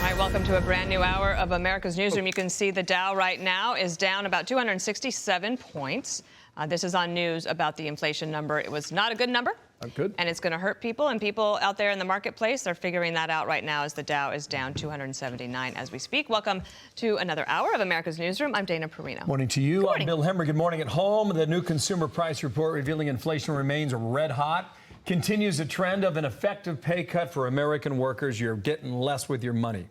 Hi, welcome to a brand new hour of America's Newsroom. You can see the Dow right now is down about 267 points. This is on news about the inflation number. It was not a good number. Not good. And it's going to hurt people. And people out there in the marketplace are figuring that out right now as the Dow is down 279 as we speak. Welcome to another hour of America's Newsroom. I'm Dana Perino. Morning to you. Good morning. I'm Bill Hemmer. Good morning at home. The new consumer price report revealing inflation remains red hot. Continues a trend of an effective pay cut for American workers. You're getting less with your money.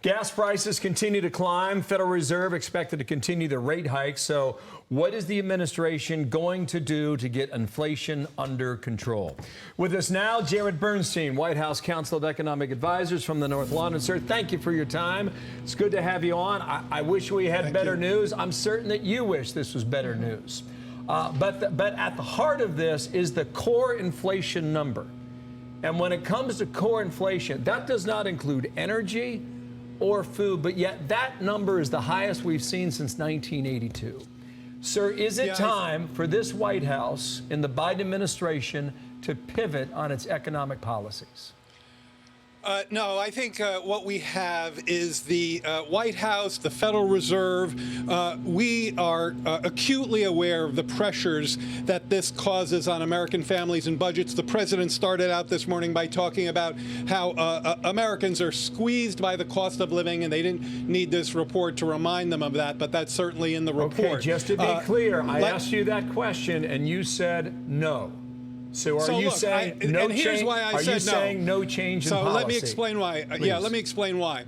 Gas prices continue to climb. Federal Reserve expected to continue the rate hikes. So what is the administration going to do to get inflation under control? With us now, Jared Bernstein, White House Council of Economic Advisors from the North Lawn. And sir, thank you for your time. It's good to have you on. I wish we had better news. I'm certain that you wish this was better news. But at the heart of this is the core inflation number. And when it comes to core inflation, that does not include energy or food, but yet that number is the highest we've seen since 1982. Sir, is it time for this White House and the Biden administration to pivot on its economic policies? No, I think what we have is the White House, the Federal Reserve. We are acutely aware of the pressures that this causes on American families and budgets. The president started out this morning by talking about how Americans are squeezed by the cost of living, and they didn't need this report to remind them of that, but that's certainly in the report. Okay, just to be clear, I asked you that question, and you said no. So are you saying no change? Here's why I said no. Are you saying no change in policy? So let me explain why. Yeah, let me explain why.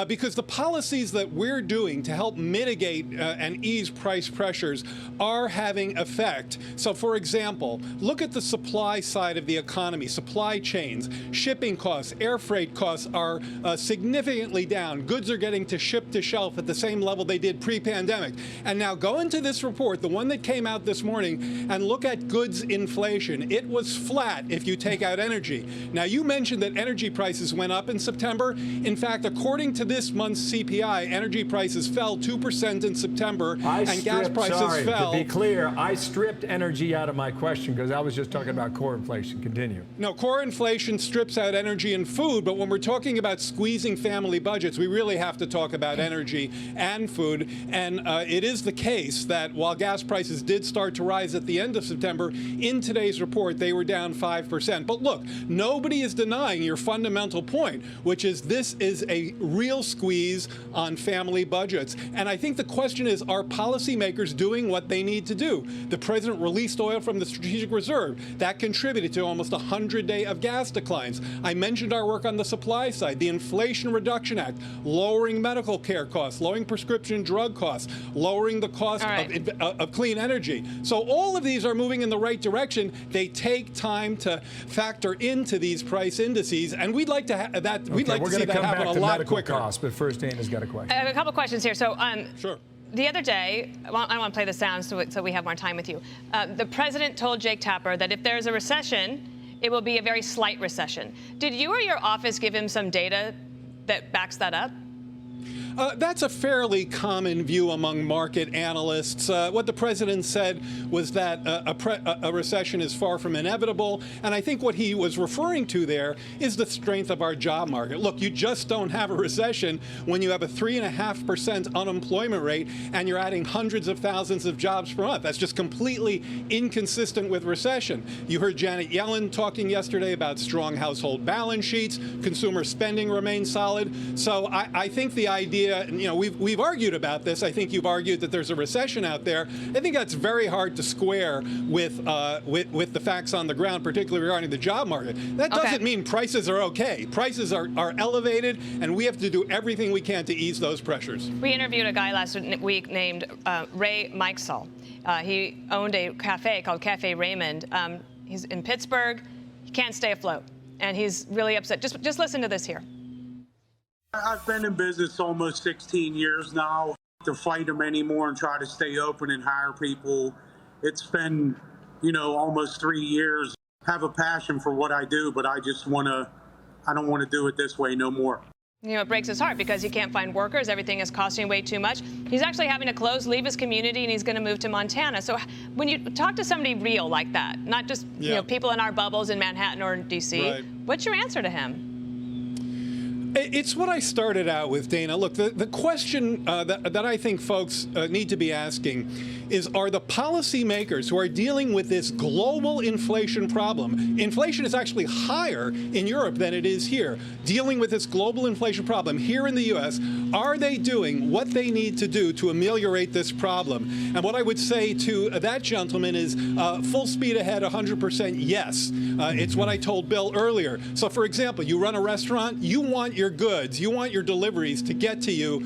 Because the policies that we're doing to help mitigate and ease price pressures are having effect. So, for example, look at the supply side of the economy, supply chains, shipping costs, air freight costs are significantly down. Goods are getting to ship to shelf at the same level they did pre-pandemic. And now go into this report, the one that came out this morning, and look at goods inflation. It was flat if you take out energy. Now, you mentioned that energy prices went up in September. In fact, according to this month's CPI, energy prices fell 2% in September, and gas prices fell. To be clear, I stripped energy out of my question because I was just talking about core inflation. Continue. No, core inflation strips out energy and food, but when we're talking about squeezing family budgets, we really have to talk about energy and food. And it is the case that while gas prices did start to rise at the end of September, in today's report, they were down 5%. But look, nobody is denying your fundamental point, which is this is a real squeeze on family budgets. And I think the question is, are policymakers doing what they need to do? The president released oil from the strategic reserve. That contributed to almost 100-day of gas declines. I mentioned our work on the supply side, the Inflation Reduction Act, lowering medical care costs, lowering prescription drug costs, lowering the cost of clean energy. So all of these are moving in the right direction. They take time to factor into these price indices, and we'd like to have that. We'd like to see that happen a lot quicker. But first, Dana's got a question. I have a couple questions here. So, sure. The other day, I want to play the sound so we have more time with you. The president told Jake Tapper that if there's a recession, it will be a very slight recession. Did you or your office give him some data that backs that up? That's a fairly common view among market analysts. What the president said was that a recession is far from inevitable. And I think what he was referring to there is the strength of our job market. Look, you just don't have a recession when you have a 3.5% unemployment rate and you're adding hundreds of thousands of jobs per month. That's just completely inconsistent with recession. You heard Janet Yellen talking yesterday about strong household balance sheets. Consumer spending remains solid. So I think the idea, you know, we've argued about this. I think you've argued that there's a recession out there. I think that's very hard to square with the facts on the ground, particularly regarding the job market. That doesn't mean prices are okay. Prices are elevated, and we have to do everything we can to ease those pressures. We interviewed a guy last week named Ray Mikesell. He owned a cafe called Cafe Raymond. He's in Pittsburgh. He can't stay afloat, and he's really upset. Just listen to this here. I've been in business almost 16 years now. To fight them anymore and try to stay open and hire people, it's been, almost 3 years. I have a passion for what I do, but I don't want to do it this way no more. It breaks his heart because he can't find workers. Everything is costing way too much. He's actually having to leave his community, and he's going to move to Montana. So when you talk to somebody real like that, not just people in our bubbles in Manhattan or in D.C., what's your answer to him? It's what I started out with, Dana. Look, the question that I think folks need to be asking is, are the policymakers who are dealing with this global inflation problem — inflation is actually higher in Europe than it is here — dealing with this global inflation problem here in the U.S., are they doing what they need to do to ameliorate this problem? And what I would say to that gentleman is full speed ahead, 100% yes. It's what I told Bill earlier. So, for example, you run a restaurant, you want your goods, you want your deliveries to get to you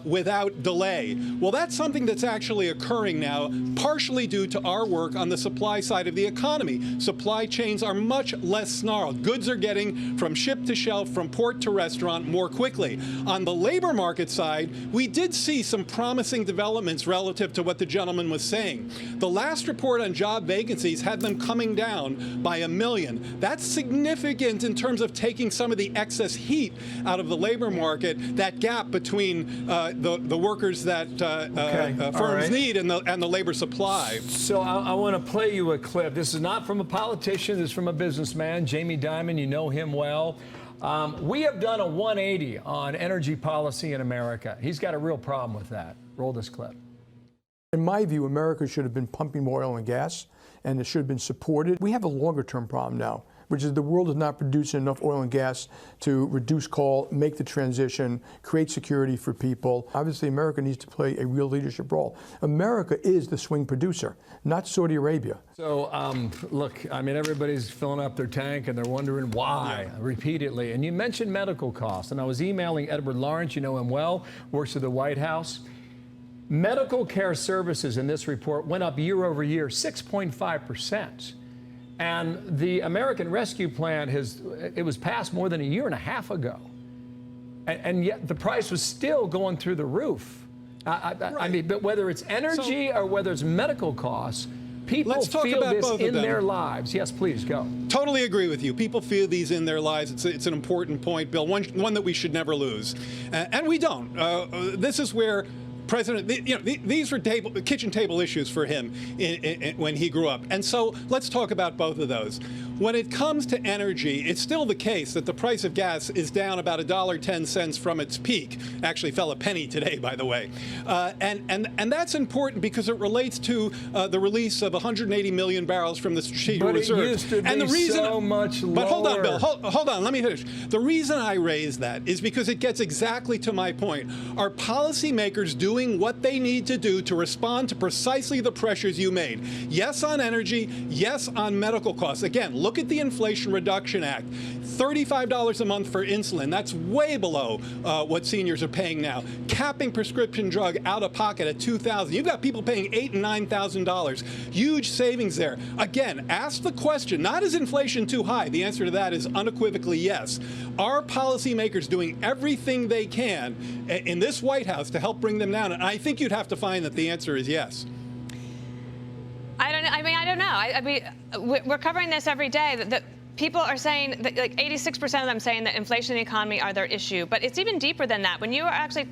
without delay. Well, that's something that's actually occurring now, partially due to our work on the supply side of the economy. Supply chains are much less snarled. Goods are getting from ship to shelf, from port to restaurant more quickly. On the labor market side, we did see some promising developments relative to what the gentleman was saying. The last report on job vacancies had them coming down by 1 million. That's significant in terms of taking some of the excess heat out of the labor market, that gap between the workers that firms need and the labor supply. So I want to play you a clip. This is not from a politician. This is from a businessman, Jamie Dimon. You know him well. We have done a 180 on energy policy in America. He's got a real problem with that. Roll this clip. In my view, America should have been pumping more oil and gas, and it should have been supported. We have a longer-term problem now, which is the world is not producing enough oil and gas to reduce coal, make the transition, create security for people. Obviously, America needs to play a real leadership role. America is the swing producer, not Saudi Arabia. So, look, I mean, everybody's filling up their tank and they're wondering why repeatedly. And you mentioned medical costs, and I was emailing Edward Lawrence, you know him well, works at the White House. Medical care services in this report went up year over year, 6.5%. And the American Rescue Plan it was passed more than a year and a half ago. And yet the price was still going through the roof. I mean, but whether it's energy or whether it's medical costs, people feel this in their lives. Yes, please, go. Totally agree with you. People feel these in their lives. It's an important point, Bill, one that we should never lose. And we don't. This is where President, these were kitchen table issues for him when he grew up. And so let's talk about both of those. When it comes to energy, it's still the case that the price of gas is down about $1.10 from its peak. Actually fell a penny today, by the way. And that's important because it relates to the release of 180 million barrels from the Strategic Reserve. But it used to be so much lower. But hold on, Bill. Hold on. Let me finish. The reason I raise that is because it gets exactly to my point. Are policymakers doing what they need to do to respond to precisely the pressures you made? Yes on energy, yes on medical costs. Again, look at the Inflation Reduction Act. $35 a month for insulin. That's way below what seniors are paying now. Capping prescription drug out of pocket at $2,000. You've got people paying $8,000 and $9,000. Huge savings there. Again, ask the question, not is inflation too high? The answer to that is unequivocally yes. Are policymakers doing everything they can in this White House to help bring them down? And I think you'd have to find that the answer is yes. I don't know. I mean, we're covering this every day. That people are saying that, like 86% of them saying that inflation and the economy are their issue. But it's even deeper than that. When you are actually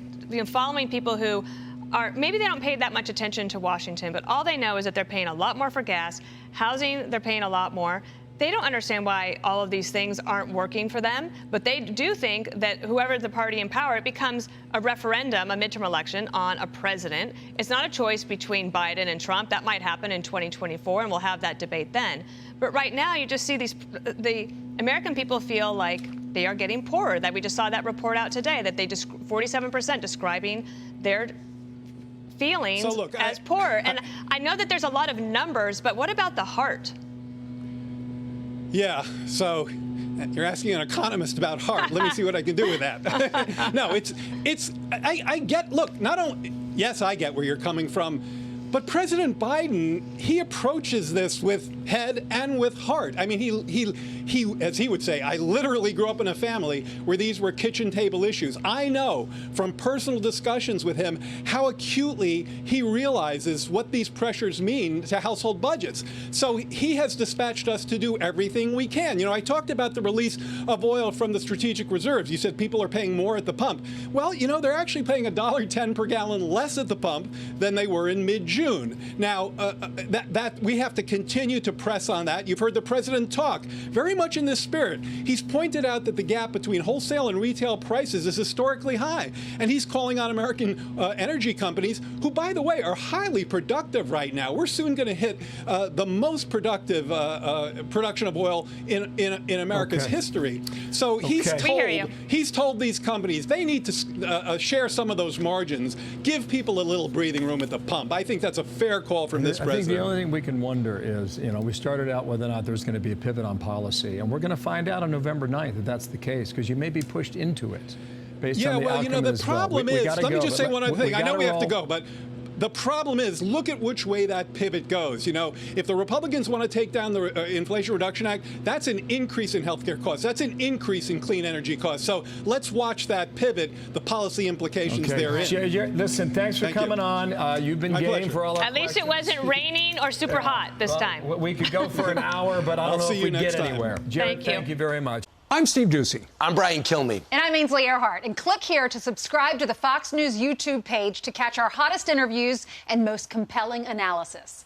following people who are, maybe they don't pay that much attention to Washington, but all they know is that they're paying a lot more for gas. Housing, they're paying a lot more. They don't understand why all of these things aren't working for them, but they do think that whoever the party in power, it becomes a referendum, a midterm election on a president. It's not a choice between Biden and Trump. That might happen in 2024, and we'll have that debate then. But right now, you just see the American people feel like they are getting poorer. That we just saw that report out today, that 47% describing their feelings as poor. And I know that there's a lot of numbers, but what about the heart? Yeah, so you're asking an economist about heart. Let me see what I can do with that. No, I get, look, not only, yes, I get where you're coming from, but President Biden, he approaches this with head and with heart. I mean, he, as he would say, I literally grew up in a family where these were kitchen table issues. I know from personal discussions with him how acutely he realizes what these pressures mean to household budgets. So he has dispatched us to do everything we can. You know, I talked about the release of oil from the strategic reserves. You said people are paying more at the pump. Well, you know, they're actually paying $1.10 per gallon less at the pump than they were in mid-June. June. Now, that we have to continue to press on that. You've heard the president talk very much in this spirit. He's pointed out that the gap between wholesale and retail prices is historically high, and he's calling on American energy companies, who, by the way, are highly productive right now. We're soon going to hit the most productive production of oil in America's history. So he's told these companies they need to share some of those margins, give people a little breathing room at the pump. I think that's a fair call from this president. I think the only thing we can wonder is, we started out whether or not there's going to be a pivot on policy, and we're going to find out on November 9th if that's the case, because you may be pushed into it based on the outcome of this vote. The problem is, let me just say one other thing. I know we have to go, but the problem is, look at which way that pivot goes. If the Republicans want to take down the Inflation Reduction Act, that's an increase in healthcare costs. That's an increase in clean energy costs. So let's watch that pivot, the policy implications therein. Listen, thanks for coming on. You've been game for all our At least it wasn't raining or super hot this time. We could go for an hour, but I don't know if we get anywhere. Jared, thank you very much. I'm Steve Doocy. I'm Brian Kilmeade. And I'm Ainsley Earhart. And click here to subscribe to the Fox News YouTube page to catch our hottest interviews and most compelling analysis.